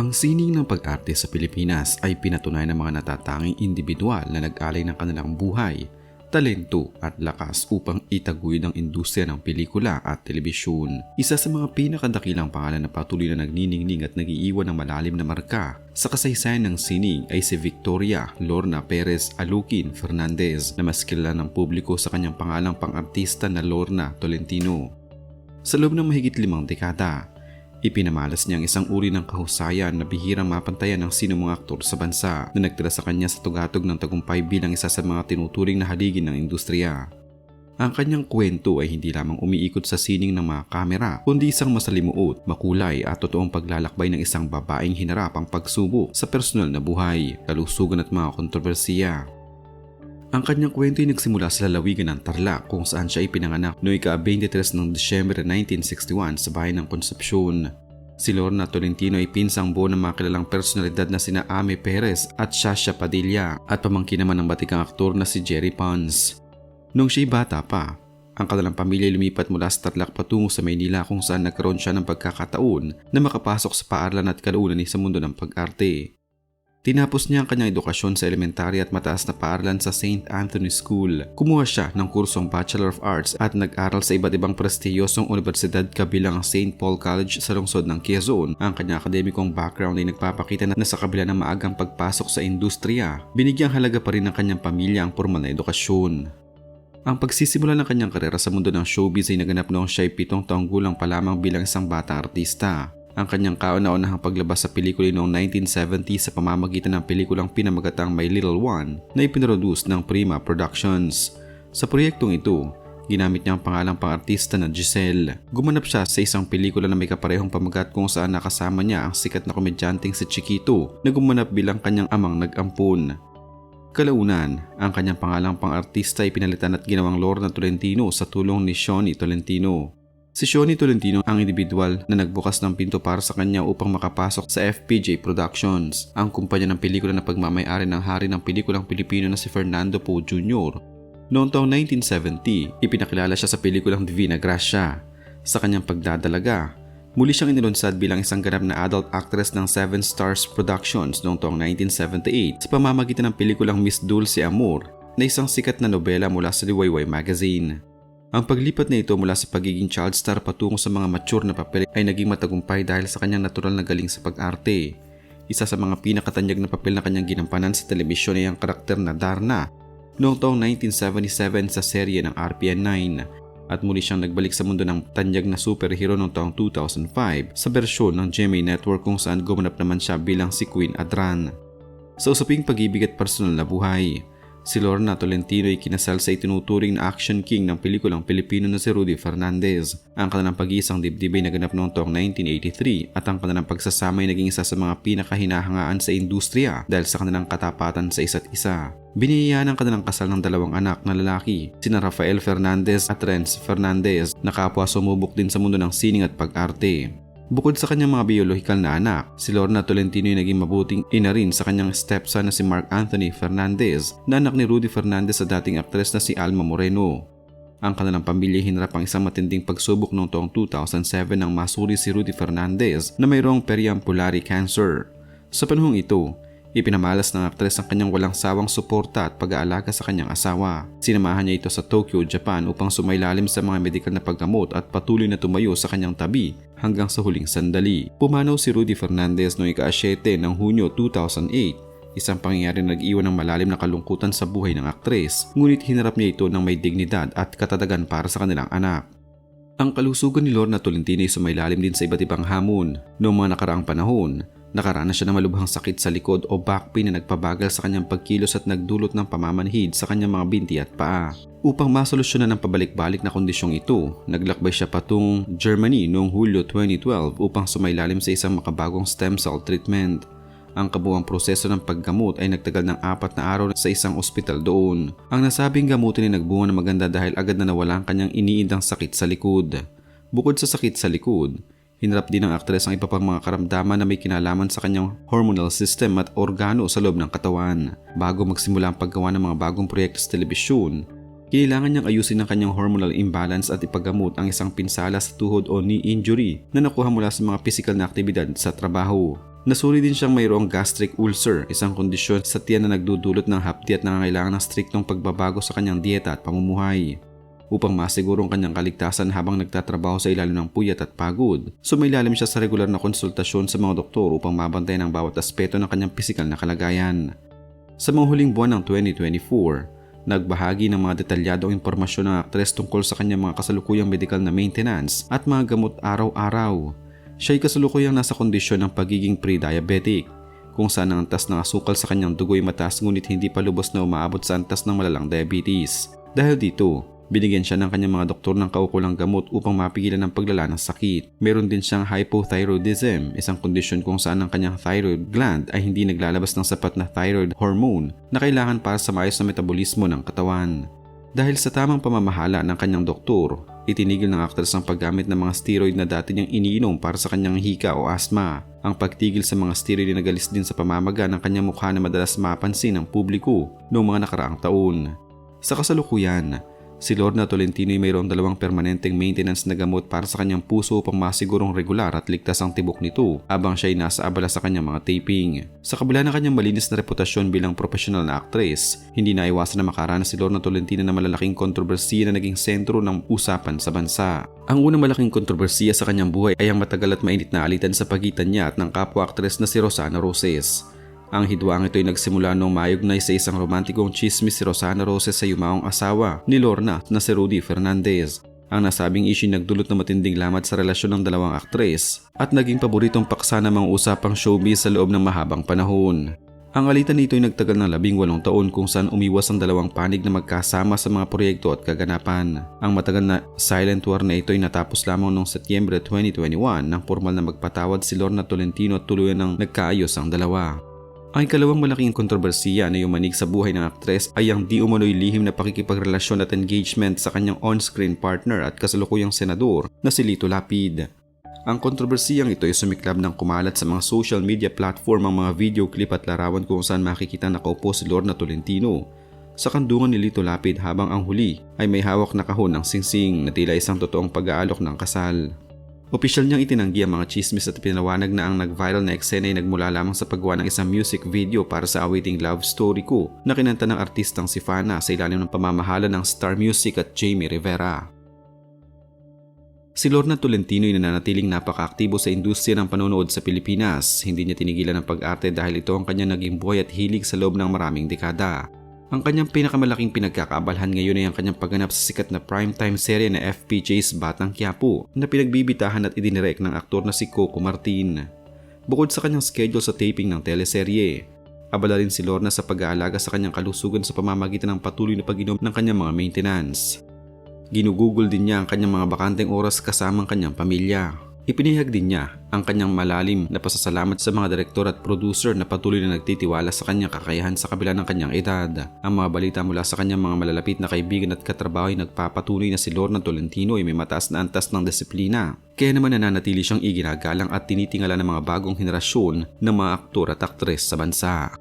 Ang sining ng pag-arte sa Pilipinas ay pinatunayan ng mga natatanging individual na nag-alay ng kanilang buhay, talento at lakas upang itaguyod ang industriya ng pelikula at telebisyon. Isa sa mga pinakadakilang pangalan na patuloy na nagniningning at nagiiwan ng malalim na marka sa kasaysayan ng sining ay si Victoria Lorna Perez Alukin Fernandez na mas kilala ng publiko sa kanyang pangalang pang-artista na Lorna Tolentino. Sa loob ng mahigit 5 dekada, ipinamalas niya ang isang uri ng kahusayan na bihirang mapantayan ng sinumang aktor sa bansa na nagtira sa kanya sa tugatog ng tagumpay bilang isa sa mga tinuturing na haligi ng industriya. Ang kanyang kwento ay hindi lamang umiikot sa sining ng mga kamera, kundi isang masalimuot, makulay at totoong paglalakbay ng isang babaeng hinarap ang pagsubok sa personal na buhay, kalusugan at mga kontrobersiya. Ang kanyang kwento ay nagsimula sa lalawigan ng Tarlac kung saan siya ipinanganak noong ika-23 ng Disyembre 1961 sa bayan ng Concepcion. Si Lorna Tolentino ay pinsang buo ng mga kilalang personalidad na sina Ame Perez at Shasha Padilla at pamangkin naman ng batikang aktor na si Jerry Pons. Noong siya'y bata pa, ang kanilang pamilya ay lumipat mula sa Tarlac patungo sa Maynila kung saan nagkaroon siya ng pagkakataon na makapasok sa paaralan at kalaunan sa mundo ng pag-arte. Tinapos niya ang kanyang edukasyon sa elementary at mataas na paaralan sa St. Anthony School. Kumuha siya ng kursong Bachelor of Arts at nag-aral sa iba't ibang prestiyosong universidad kabilang ang St. Paul College sa lungsod ng Quezon. Ang kanyang akademikong background ay nagpapakita na sa kabila ng maagang pagpasok sa industriya, binigyang halaga pa rin ng kanyang pamilya ang formal na edukasyon. Ang pagsisimula ng kanyang karera sa mundo ng showbiz ay naganap noong siya'y 7 taong gulang pa lamang bilang isang batang artista. Ang kanyang kauna-unahang paglabas sa pelikula noong 1970 sa pamamagitan ng pelikulang pinamagatang My Little One na ipinroduce ng Prima Productions. Sa proyektong ito, ginamit niya ang pangalang pang-artista na Giselle. Gumanap siya sa isang pelikula na may kaparehong pamagat kung saan nakasama niya ang sikat na komedyanteng si Chiquito na gumanap bilang kanyang amang nag-ampon. Kalaunan, ang kanyang pangalang pang-artista ay pinalitan at ginawang Lorna Tolentino sa tulong ni Shoni Tolentino. Si Shoni Tolentino ang individual na nagbukas ng pinto para sa kanya upang makapasok sa FPJ Productions, ang kumpanya ng pelikula na pagmamay-ari ng hari ng pelikulang Pilipino na si Fernando Poe Jr. Noong taong 1970, ipinakilala siya sa pelikulang Divina Gracia. Sa kanyang pagdadalaga, muli siyang inilunsad bilang isang ganap na adult actress ng Seven Stars Productions noong taong 1978 sa pamamagitan ng pelikulang Miss Dulce Amor na isang sikat na nobela mula sa Liwayway Magazine. Ang paglipat na ito mula sa pagiging child star patungo sa mga mature na papel ay naging matagumpay dahil sa kanyang natural na galing sa pag-arte. Isa sa mga pinakatanyag na papel na kanyang ginampanan sa telebisyon ay ang karakter na Darna noong taong 1977 sa serye ng RPN 9 at muli siyang nagbalik sa mundo ng tanyag na superhero noong taong 2005 sa bersyon ng GMA Network kung saan gumanap naman siya bilang si Queen Adran. Sa usaping pag-ibig at personal na buhay, si Lorna Tolentino ay kinasal sa itinuturing na action king ng pelikulang Pilipino na si Rudy Fernandez. Ang kanilang pag-iisang dibdib ay naganap noong taong 1983 at ang kanilang pagsasama ay naging isa sa mga pinakahinahangaan sa industriya dahil sa kanilang katapatan sa isa't isa. Biniyayaan ang kanilang kasal ng 2 anak na lalaki, sina Rafael Fernandez at Renz Fernandez, na kapwa sumubok din sa mundo ng sining at pag-arte. Bukod sa kanyang mga biyolohikal na anak, si Lorna Tolentino ay naging mabuting ina rin sa kanyang stepson na si Mark Anthony Fernandez na anak ni Rudy Fernandez sa dating aktres na si Alma Moreno. Ang kanilang pamilya ay hinarap ang isang matinding pagsubok noong taong 2007 nang masuri si Rudy Fernandez na mayroong periampulary cancer. Sa panahong ito, ipinamalas ng aktres ang kanyang walang sawang suporta at pag-aalaga sa kanyang asawa. Sinamahan niya ito sa Tokyo, Japan upang sumailalim sa mga medikal na paggamot at patuloy na tumayo sa kanyang tabi hanggang sa huling sandali. Pumanaw si Rudy Fernandez noong ika-7 ng Hunyo 2008, isang pangyayari na nag-iwan ng malalim na kalungkutan sa buhay ng aktres, ngunit hinarap niya ito ng may dignidad at katatagan para sa kanilang anak. Ang kalusugan ni Lorna Tolentino ay sumailalim din sa iba't ibang hamon. Noong mga nakaraang panahon, nakaranas siya ng malubhang sakit sa likod o back pain na nagpabagal sa kanyang pagkilos at nagdulot ng pamamanhid sa kanyang mga binti at paa. Upang masolusyonan ang pabalik-balik na kondisyong ito, naglakbay siya patungong Germany noong Hulyo 2012 upang sumailalim sa isang makabagong stem cell treatment. Ang kabuuang proseso ng paggamot ay nagtagal ng 4 na araw sa isang ospital doon. Ang nasabing gamutin ay nagbunga ng maganda dahil agad na nawala ang kanyang iniindang sakit sa likod. Bukod sa sakit sa likod, hinarap din ng aktres ang iba pang mga karamdaman na may kinalaman sa kanyang hormonal system at organo sa loob ng katawan. Bago magsimula ang paggawa ng mga bagong proyekto sa telebisyon, Kailangan niyang ayusin ang kanyang hormonal imbalance at ipagamot ang isang pinsala sa tuhod o knee injury na nakuha mula sa mga physical na aktibidad sa trabaho. Nasuri din siyang mayroong gastric ulcer, isang kondisyon sa tiyan na nagdudulot ng hapdi at nangangailangan ng striktong pagbabago sa kanyang dieta at pamumuhay. Upang masiguro ang kanyang kaligtasan habang nagtatrabaho sa ilalim ng puyat at pagod, sumailalim siya sa regular na konsultasyon sa mga doktor upang mabantayan ang bawat aspeto ng kanyang pisikal na kalagayan. Sa mga huling buwan ng 2024, nagbahagi ng mga detalyadong impormasyon ng aktres tungkol sa kanyang mga kasalukuyang medical na maintenance at mga gamot araw-araw. Siya ay kasalukuyang nasa kondisyon ng pagiging pre-diabetic, kung saan ang antas ng asukal sa kanyang dugo ay mataas ngunit hindi pa lubos na umaabot sa antas ng malalang diabetes. Dahil dito, binigyan siya ng kanyang mga doktor ng kaukulang gamot upang mapigilan ang paglala ng sakit. Meron din siyang hypothyroidism, isang kondisyon kung saan ang kanyang thyroid gland ay hindi naglalabas ng sapat na thyroid hormone na kailangan para sa maayos na metabolismo ng katawan. Dahil sa tamang pamamahala ng kanyang doktor, itinigil ng aktres ang paggamit ng mga steroid na dati niyang iniinom para sa kanyang hika o asthma. Ang pagtigil sa mga steroid ay nagalis din sa pamamaga ng kanyang mukha na madalas mapansin ng publiko noong mga nakaraang taon. Sa kasalukuyan, si Lorna Tolentino ay mayroong 2 permanenteng maintenance na gamot para sa kanyang puso upang masigurong regular at ligtas ang tibok nito habang siya ay nasa abala sa kanyang mga taping. Sa kabila ng kanyang malinis na reputasyon bilang profesional na aktres, hindi naiwasan na makaranas si Lorna Tolentino na malalaking kontrobersiya na naging sentro ng usapan sa bansa. Ang unang malaking kontrobersiya sa kanyang buhay ay ang matagal at mainit na alitan sa pagitan niya at ng kapwa-aktres na si Rosana Roses. Ang hidwang ito ay nagsimula noong mayugnay sa isang romantikong chismis si Rosana Roses sa yumaong asawa ni Lorna na si Rudy Fernandez. Ang nasabing issue nagdulot ng matinding lamat sa relasyon ng dalawang aktres at naging paboritong paksa ng mga usapang showbiz sa loob ng mahabang panahon. Ang alitan nito ay nagtagal ng 18 taon kung saan umiwas ang dalawang panig na magkasama sa mga proyekto at kaganapan. Ang matagal na silent war na ito ay natapos lamang noong Setyembre 2021 nang formal na magpatawad si Lorna Tolentino at tuluyan ng nagkaayos ang dalawa. Ang ikalawang malaking kontrobersiya na yumanig sa buhay ng aktres ay ang di umano'y lihim na pakikipagrelasyon at engagement sa kanyang on-screen partner at kasalukuyang senador na si Lito Lapid. Ang kontrobersiyang ito ay sumiklab ng kumalat sa mga social media platform ang mga video clip at larawan kung saan makikita nakaupo si Lorna Tolentino sa kandungan ni Lito Lapid habang ang huli ay may hawak na kahon ng singsing na tila isang totoong pag-aalok ng kasal. Opisyal niyang itinanggi ang mga chismis at pinawanag na ang nag-viral na eksena ay nagmula lamang sa paggawa ng isang music video para sa awiting Love Story Ko na kinanta ng artistang si Fana sa ilalim ng pamamahala ng Star Music at Jamie Rivera. Si Lorna Tolentino ay nananatiling napaka-aktibo sa industriya ng panonood sa Pilipinas. Hindi niya tinigilan ang pag-arte dahil ito ang kanyang naging buhay at hilig sa loob ng maraming dekada. Ang kanyang pinakamalaking pinagkakaabalahan ngayon ay ang kanyang pagganap sa sikat na primetime serye na FPJ's Batang Quiapo na pinagbibitahan at idinirect ng aktor na si Coco Martin. Bukod sa kanyang schedule sa taping ng teleserye, abala rin si Lorna sa pag-aalaga sa kanyang kalusugan sa pamamagitan ng patuloy na pag-inom ng kanyang mga maintenance. Ginugugol din niya ang kanyang mga bakanteng oras kasama ang kanyang pamilya. Ipinahayag din niya ang kanyang malalim na pasasalamat sa mga direktor at producer na patuloy na nagtitiwala sa kanyang kakayahan sa kabila ng kanyang edad. Ang mga balita mula sa kanyang mga malalapit na kaibigan at katrabaho ay nagpapatunay na si Lorna Tolentino ay may mataas na antas ng disiplina. Kaya naman nananatili siyang iginagalang at tinitingala ng mga bagong henerasyon ng mga aktor at aktres sa bansa.